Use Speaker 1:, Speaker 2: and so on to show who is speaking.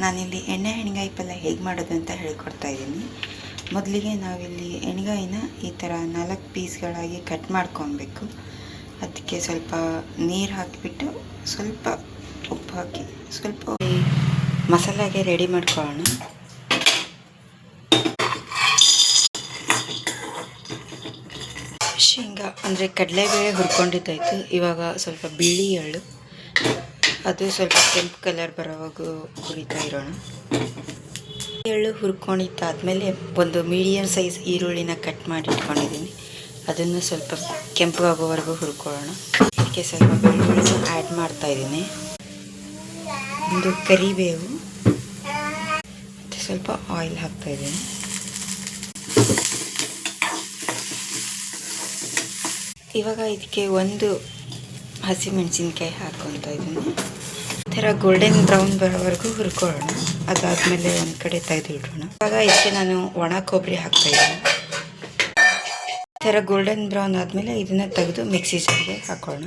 Speaker 1: ನಾನಿಲ್ಲಿ ಎಣ್ಣೆ ಎಣ್ಗಾಯಿ ಪಲ್ಯ ಹೇಗೆ ಮಾಡೋದು ಅಂತ ಹೇಳ್ಕೊಡ್ತಾ ಇದ್ದೀನಿ. ಮೊದಲಿಗೆ ನಾವಿಲ್ಲಿ ಎಣ್ಗಾಯಿನ ಈ ಥರ 4 ಪೀಸ್ಗಳಾಗಿ ಕಟ್ ಮಾಡ್ಕೊಬೇಕು. ಅದಕ್ಕೆ ಸ್ವಲ್ಪ ನೀರು ಹಾಕಿಬಿಟ್ಟು ಸ್ವಲ್ಪ ಉಪ್ಪು ಹಾಕಿ ಸ್ವಲ್ಪ ಮಸಾಲೆಗೆ ರೆಡಿ ಮಾಡ್ಕೊಳ್ಳೋಣ. ಶೇಂಗಾ ಅಂದರೆ ಕಡಲೆಬೇಳೆ ಹುರ್ಕೊಂಡಿದ್ದಾಯಿತು. ಇವಾಗ ಸ್ವಲ್ಪ ಬಿಳಿ ಎಳ್ಳು, ಅದು ಸ್ವಲ್ಪ ಕೆಂಪು ಕಲರ್ ಬರೋವಾಗ ಹುರಿತಾ ಇರೋಣ. ಎಳ್ಳು ಹುರ್ಕೊಂಡಿದ್ದಾದಮೇಲೆ ಒಂದು ಮೀಡಿಯಮ್ ಸೈಜ್ ಈರುಳ್ಳಿನ ಕಟ್ ಮಾಡಿ ಇಟ್ಕೊಂಡಿದ್ದೀನಿ. ಅದನ್ನು ಸ್ವಲ್ಪ ಕೆಂಪಗಾಗೋವರೆಗೂ ಹುರ್ಕೊಳ್ಳೋಣ. ಅದಕ್ಕೆ ಸ್ವಲ್ಪ ಬೆಳ್ಳುಳ್ಳಿನ ಆ್ಯಡ್ ಮಾಡ್ತಾ ಇದ್ದೀನಿ. ಒಂದು ಕರಿಬೇವು ಮತ್ತು ಸ್ವಲ್ಪ ಆಯಿಲ್ ಹಾಕ್ತಾ ಇದ್ದೀನಿ. ಇವಾಗ ಇದಕ್ಕೆ ಒಂದು ಹಸಿಮೆಣಸಿನ್ಕಾಯಿ ಹಾಕ್ಕೊತಾ ಇದ್ದೀನಿ. ಈ ಥರ ಗೋಲ್ಡನ್ ಬ್ರೌನ್ ಬರೋವರೆಗೂ ಹುರ್ಕೊಳ್ಳೋಣ. ಅದಾದಮೇಲೆ ಒಂದು ಕಡೆ ತೆಗೆದು ಇಡೋಣ. ಇವಾಗ ಇದಕ್ಕೆ ನಾನು ಒಣ ಕೊಬ್ಬರಿ ಹಾಕ್ತಾ ಇದ್ದೀನಿ. ಈ ಥರ ಗೋಲ್ಡನ್ ಬ್ರೌನ್ ಆದಮೇಲೆ ಇದನ್ನು ತೆಗೆದು ಮಿಕ್ಸಿ ಜಾರ್ಗೆ ಹಾಕೋಣ.